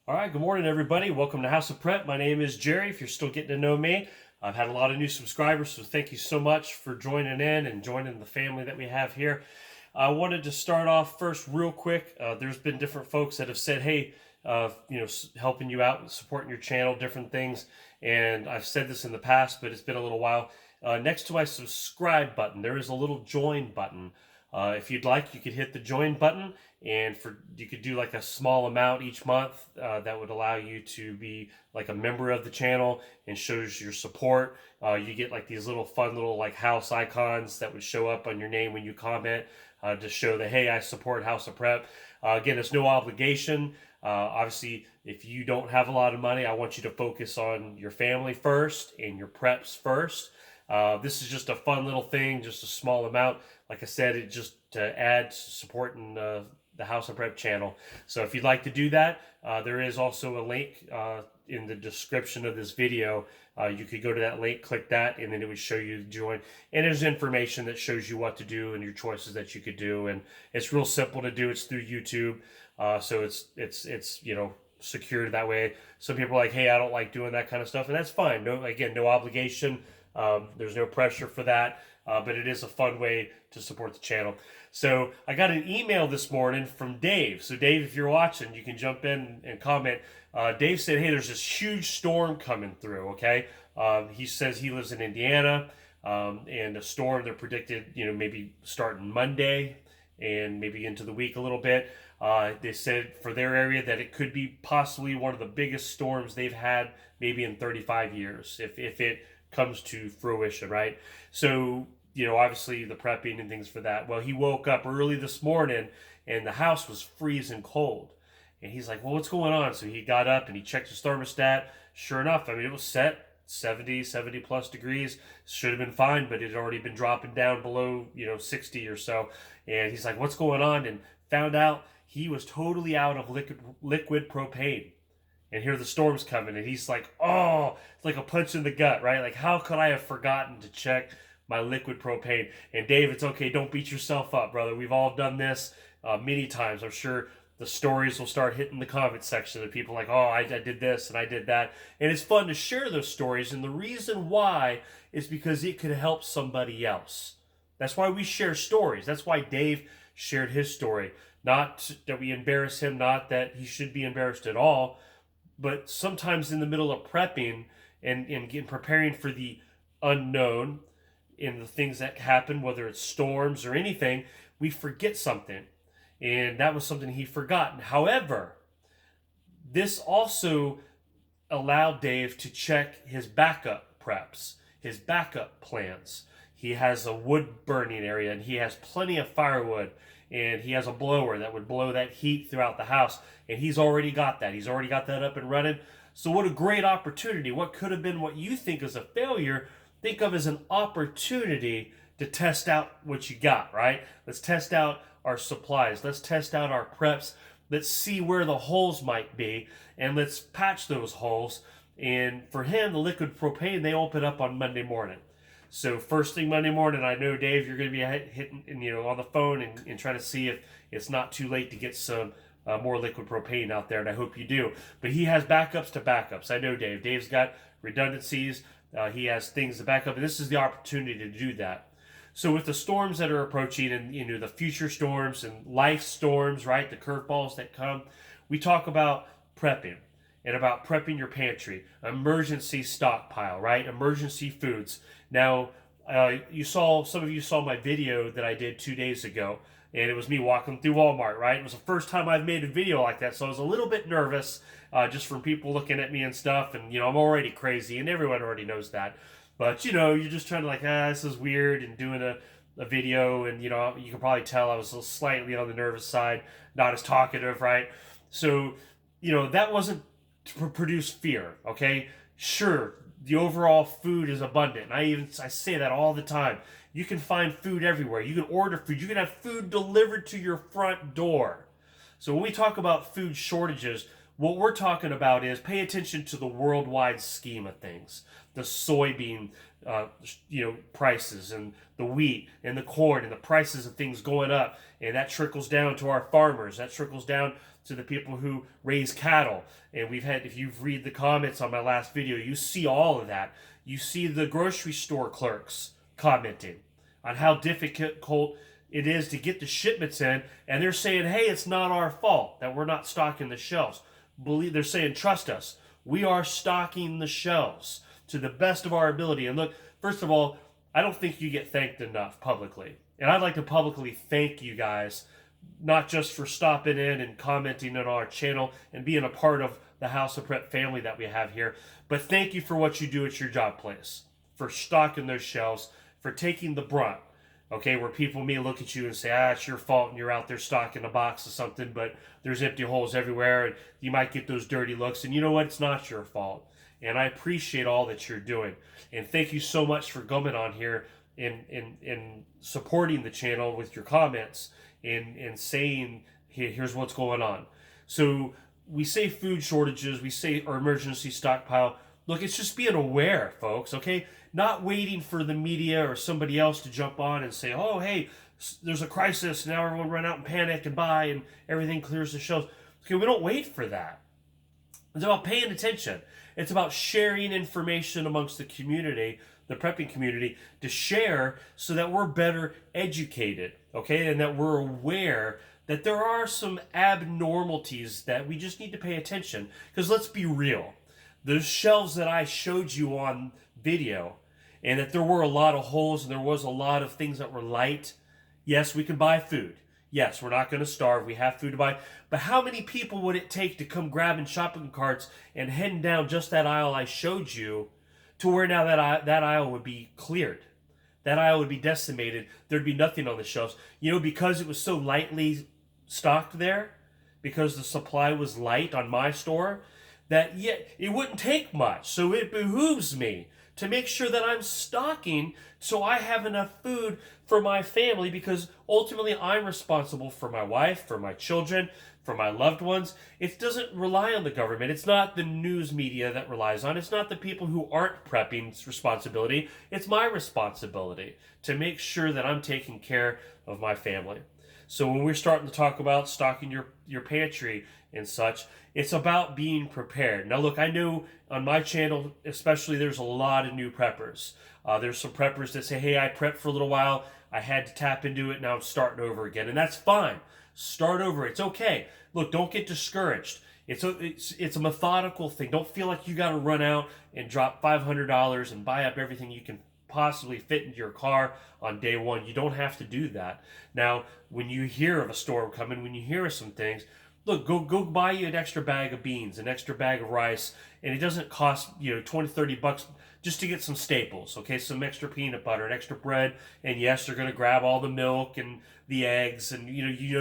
All right, good morning, everybody. Welcome to House of Prep. My name is Jerry. If you're still getting to know me, I've had a lot of new subscribers, so thank you so much for joining in and joining the family that we have here. I wanted to start off first, real quick. There's been different folks that have said, "Hey, helping you out, supporting your channel, different things." And I've said this in the past, but it's been a little while. Next to my subscribe button, there is a little join button. If you'd like, you could hit the join button, and you could do like a small amount each month that would allow you to be like a member of the channel and shows your support. You get like these little fun little like house icons that would show up on your name when you comment to show that, hey, I support House of Prep. Again, it's no obligation. Obviously, if you don't have a lot of money, I want you to focus on your family first and your preps first. This is just a fun little thing, just a small amount. Like I said, it just to add support in the House of Prep channel. So if you'd like to do that, there is also a link in the description of this video. You could go to that link, click that, and then it would show you to join. And there's information that shows you what to do and your choices that you could do. And it's real simple to do. It's through YouTube, so it's secured that way. Some people are like, hey, I don't like doing that kind of stuff, and that's fine. No obligation. There's no pressure for that, but it is a fun way to support the channel. So I got an email this morning from Dave. So Dave, if you're watching, you can jump in and comment. Dave said, hey, there's this huge storm coming through, okay? He says he lives in Indiana, and a storm, they're predicted, maybe starting Monday and maybe into the week a little bit. They said for their area that it could be possibly one of the biggest storms they've had maybe in 35 years, if it comes to fruition, right? So, obviously the prepping and things for that. Well, he woke up early this morning and the house was freezing cold. And he's like, well, what's going on? So he got up and he checked his thermostat. Sure enough, it was set 70 plus degrees. Should have been fine, but it had already been dropping down below, 60 or so. And he's like, what's going on? And found out he was totally out of liquid propane. And here the storm's coming, and he's like, oh, it's like a punch in the gut, right? Like, how could I have forgotten to check my liquid propane? And Dave, it's okay. Don't beat yourself up, brother. We've all done this many times. I'm sure the stories will start hitting the comment section of people like, oh, I did this and I did that. And it's fun to share those stories. And the reason why is because it could help somebody else. That's why we share stories. That's why Dave shared his story. Not that we embarrass him, not that he should be embarrassed at all, but sometimes in the middle of prepping and preparing for the unknown and the things that happen, whether it's storms or anything, we forget something. And that was something he forgotten. However, this also allowed Dave to check his backup preps, his backup plans. He has a wood burning area and he has plenty of firewood, and he has a blower that would blow that heat throughout the house, and he's already got that. He's already got that up and running. So what a great opportunity. What could have been what you think is a failure, think of as an opportunity to test out what you got, right? Let's test out our supplies. Let's test out our preps. Let's see where the holes might be, and let's patch those holes. And for him, the liquid propane, they open up on Monday morning. So first thing Monday morning, I know, Dave, you're going to be hitting, on the phone and trying to see if it's not too late to get some more liquid propane out there, and I hope you do. But he has backups to backups. I know Dave. Dave's got redundancies. He has things to back up, and this is the opportunity to do that. So with the storms that are approaching, and the future storms and life storms, right, the curveballs that come, we talk about prepping and about prepping your pantry, emergency stockpile, right, emergency foods. Now, some of you saw my video that I did 2 days ago, and it was me walking through Walmart, right? It was the first time I've made a video like that, so I was a little bit nervous just from people looking at me and stuff, and, I'm already crazy, and everyone already knows that. But, you're just trying to like, this is weird, and doing a video, and, you can probably tell I was slightly on the nervous side, not as talkative, right? So, that wasn't to produce fear, okay? Sure, the overall food is abundant. I say that all the time. You can find food everywhere. You can order food. You can have food delivered to your front door. So when we talk about food shortages, What we're talking about is pay attention to the worldwide scheme of things. The soybean, prices, and the wheat and the corn and the prices of things going up, and that trickles down to our farmers. That trickles down to the people who raise cattle. And we've had, if you've read the comments on my last video, you see all of that. You see the grocery store clerks commenting on how difficult it is to get the shipments in, and they're saying, hey, it's not our fault that we're not stocking the shelves. They're saying, trust us, we are stocking the shelves to the best of our ability. And look, first of all, I don't think you get thanked enough publicly. And I'd like to publicly thank you guys, not just for stopping in and commenting on our channel and being a part of the House of Prep family that we have here, but thank you for what you do at your job place, for stocking those shelves, for taking the brunt. Okay, where people may look at you and say, it's your fault and you're out there stocking a box of something, but there's empty holes everywhere and you might get those dirty looks. And you know what? It's not your fault. And I appreciate all that you're doing. And thank you so much for coming on here and supporting the channel with your comments and saying, here's what's going on. So we say food shortages, we say our emergency stockpile. Look, it's just being aware, folks, okay? Not waiting for the media or somebody else to jump on and say, oh, hey, there's a crisis, now everyone run out and panic and buy and everything clears the shelves. Okay, we don't wait for that. It's about paying attention. It's about sharing information amongst the community, the prepping community, to share so that we're better educated, okay? And that we're aware that there are some abnormalities that we just need to pay attention. Because let's be real. Those shelves that I showed you on video, and that there were a lot of holes and there was a lot of things that were light. Yes, we can buy food. Yes, we're not going to starve. We have food to buy. But how many people would it take to come grabbing shopping carts and heading down just that aisle I showed you to where now that aisle would be cleared? That aisle would be decimated. There'd be nothing on the shelves. You know, because it was so lightly stocked there, because the supply was light on my store, that yet it wouldn't take much. So it behooves me to make sure that I'm stocking so I have enough food for my family, because ultimately I'm responsible for my wife, for my children, for my loved ones. It doesn't rely on the government. It's not the news media that relies on. It's not the people who aren't prepping's responsibility. It's my responsibility to make sure that I'm taking care of my family. So when we're starting to talk about stocking your pantry and such, it's about being prepared. Now look, I know on my channel especially, there's a lot of new preppers. There's some preppers that say, hey, I prepped for a little while, I had to tap into it, now I'm starting over again. And that's fine. Start over. It's okay. Look, don't get discouraged. It's a methodical thing. Don't feel like you got to run out and drop $500 and buy up everything you can possibly fit into your car on day one. You don't have to do that. Now, when you hear of a storm coming, when you hear of some things, look, go buy you an extra bag of beans, an extra bag of rice, and it doesn't cost, 20, 30 bucks just to get some staples, okay? Some extra peanut butter, an extra bread, and yes, they're going to grab all the milk and the eggs, and you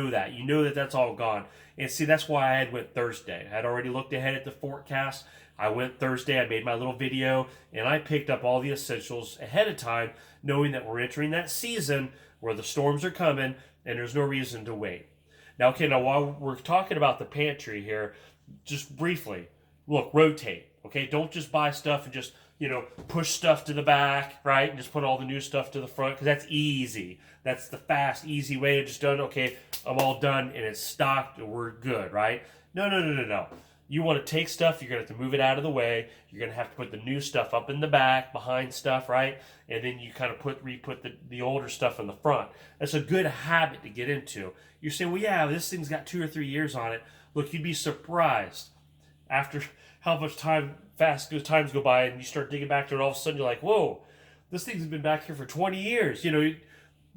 know that that's all gone. And see, that's why I had went Thursday. I had already looked ahead at the forecast. I went Thursday, I made my little video, and I picked up all the essentials ahead of time, knowing that we're entering that season where the storms are coming, and there's no reason to wait. Now, while we're talking about the pantry here, just briefly, look, rotate, okay? Don't just buy stuff and just, push stuff to the back, right? And just put all the new stuff to the front, because that's easy. That's the fast, easy way of just done, okay, I'm all done, and it's stocked, and we're good, right? No. You want to take stuff, you're going to have to move it out of the way. You're going to have to put the new stuff up in the back, behind stuff, right? And then you kind of re-put the older stuff in the front. That's a good habit to get into. You're saying, well, yeah, this thing's got 2 or 3 years on it. Look, you'd be surprised after how much times go by, and you start digging back to it, all of a sudden you're like, whoa, this thing's been back here for 20 years.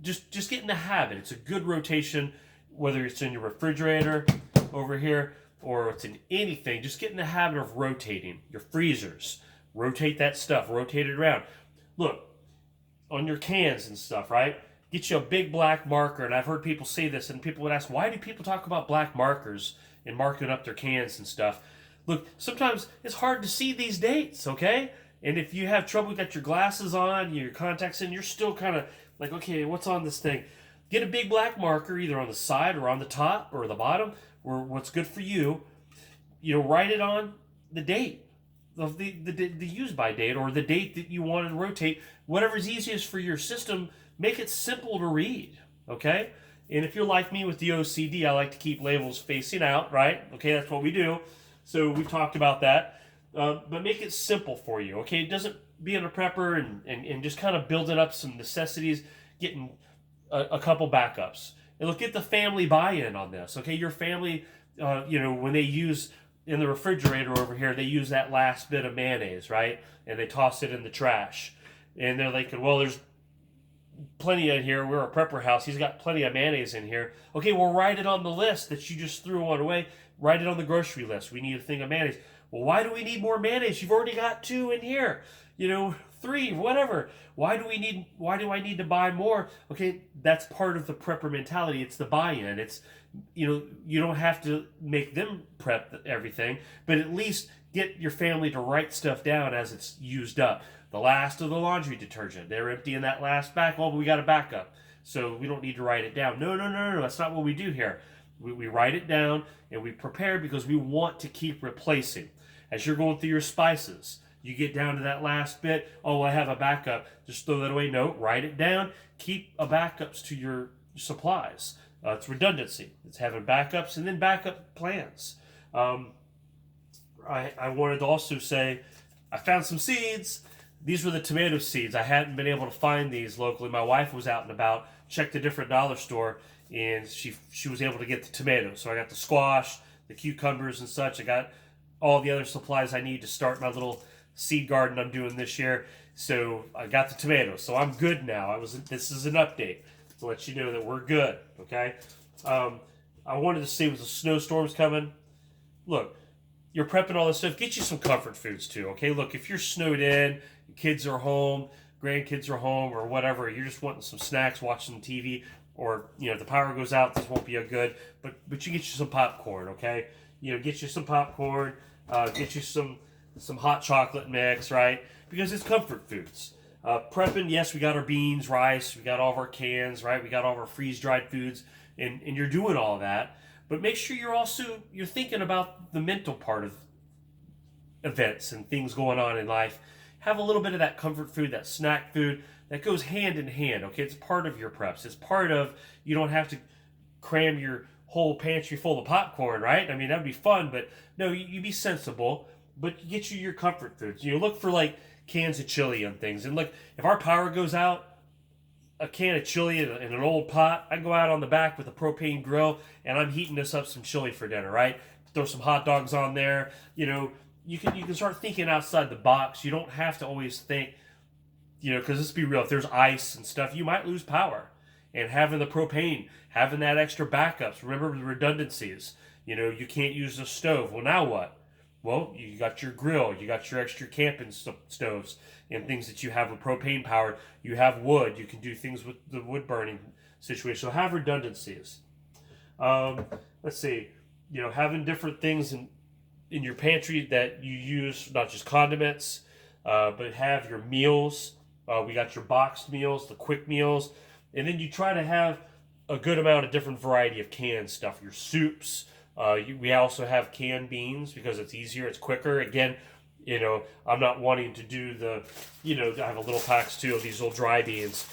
Just get in the habit. It's a good rotation, whether it's in your refrigerator over here or it's in anything. Just get in the habit of rotating your freezers. Rotate that stuff. Rotate it around. Look, on your cans and stuff, right? Get you a big black marker. And I've heard people say this, and people would ask, why do people talk about black markers and marking up their cans and stuff? Look, sometimes it's hard to see these dates, okay? And if you have trouble, you got your glasses on, your contacts in, you're still kind of like, okay, what's on this thing? Get a big black marker either on the side or on the top or the bottom, or what's good for you. write it on the date of the use by date, or the date that you want to rotate, whatever's easiest for your system. Make it simple to read, okay? And if you're like me with the OCD, I like to keep labels facing out, right? Okay, that's what we do. So we've talked about that. But make it simple for you, okay? It doesn't being a prepper and just kind of building up some necessities, getting a couple backups. And look, get the family buy-in on this, okay? Your family, when they use in the refrigerator over here, they use that last bit of mayonnaise, right? And they toss it in the trash. And they're like, well, there's plenty in here. We're a prepper house. He's got plenty of mayonnaise in here. Okay, well, write it on the list that you just threw one away. Write it on the grocery list. We need a thing of mayonnaise. Well, why do we need more mayonnaise? You've already got 2 in here. 3, whatever. Why do I need to buy more? Okay, that's part of the prepper mentality. It's the buy-in. It's, you don't have to make them prep everything, but at least get your family to write stuff down as it's used up. The last of the laundry detergent, they're emptying that last back. Well, we got a backup, so we don't need to write it down. No. That's not what we do here. We write it down and we prepare because we want to keep replacing. As you're going through your spices, you get down to that last bit. Oh, I have a backup. Just throw that away. No, write it down. Keep backups to your supplies. It's redundancy. It's having backups and then backup plans. I wanted to also say, I found some seeds. These were the tomato seeds. I hadn't been able to find these locally. My wife was out and about, checked a different dollar store, and she was able to get the tomatoes. So I got the squash, the cucumbers and such. I got all the other supplies I need to start my little seed garden I'm doing this year. So I got the tomatoes. So I'm good now. This is an update to let you know that we're good, okay? I wanted to see with the snowstorms coming. Look, you're prepping all this stuff. Get you some comfort foods too, okay? Look, if you're snowed in, kids are home, grandkids are home, or whatever, you're just wanting some snacks, watching TV, or if the power goes out, this won't be a good. But you get you some popcorn, okay? Get you some popcorn. Get you some hot chocolate mix, right? Because it's comfort foods. Prepping, yes, we got our beans, rice, we got all of our cans, right? We got all of our freeze-dried foods, and you're doing all that. But make sure you're thinking about the mental part of events and things going on in life. Have a little bit of that comfort food, that snack food, that goes hand in hand, okay? It's part of your preps. It's part of, you don't have to cram your whole pantry full of popcorn, right? I mean, that'd be fun, but no, you be sensible, but you get your comfort foods. Look for like cans of chili and things. And look, if our power goes out, a can of chili in an old pot, I go out on the back with a propane grill and I'm heating this up some chili for dinner, right? Throw some hot dogs on there. You can start thinking outside the box. You don't have to always think, because let's be real, if there's ice and stuff, you might lose power. And having the propane, having that extra backups, remember the redundancies. You can't use the stove. Well, now what? Well, you got your grill, you got your extra camping stoves and things that you have with propane powered. You have wood, you can do things with the wood burning situation. So have redundancies. Let's see, having different things in your pantry that you use, not just condiments, but have your meals. We got your boxed meals, the quick meals, and then you try to have a good amount of different variety of canned stuff. Your soups. We also have canned beans because it's easier, it's quicker. Again, I'm not wanting to do I have a little packs too of these little dry beans.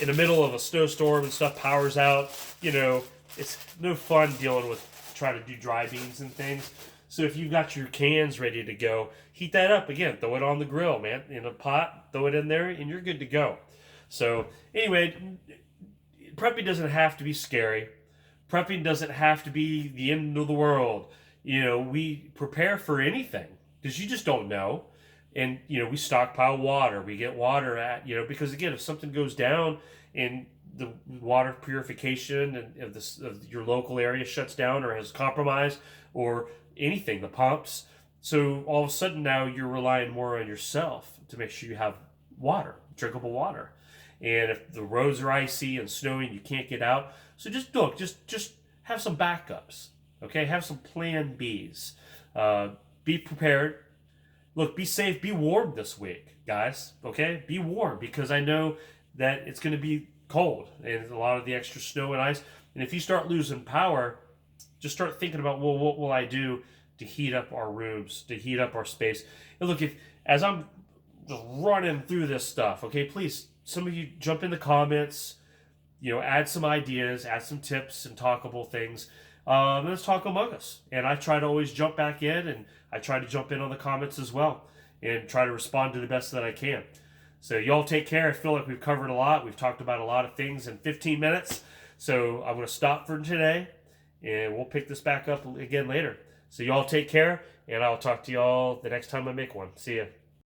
In the middle of a snowstorm and stuff, power's out, it's no fun dealing with trying to do dry beans and things. So if you've got your cans ready to go, heat that up again, throw it on the grill, man, in a pot, throw it in there, and you're good to go. So anyway, prepping doesn't have to be scary. Prepping doesn't have to be the end of the world. We prepare for anything because you just don't know. And, we stockpile water. We get water because again, if something goes down and the water purification of your local area shuts down or has compromised or anything, the pumps. So all of a sudden now you're relying more on yourself to make sure you have water, drinkable water. And if the roads are icy and snowy and you can't get out, so just have some backups, okay? Have some plan Bs. Be prepared. Look, be safe, be warm this week, guys, okay? Be warm because I know that it's going to be cold and a lot of the extra snow and ice. And if you start losing power, just start thinking about, well, what will I do to heat up our rooms, to heat up our space. And look, if as I'm just running through this stuff, okay, please, some of you jump in the comments, add some ideas, add some tips and talkable things. Let's talk among us. And I try to always jump back in, and I try to jump in on the comments as well and try to respond to the best that I can. So y'all take care. I feel like we've covered a lot. We've talked about a lot of things in 15 minutes. So I'm going to stop for today, and we'll pick this back up again later. So y'all take care, and I'll talk to y'all the next time I make one. See ya.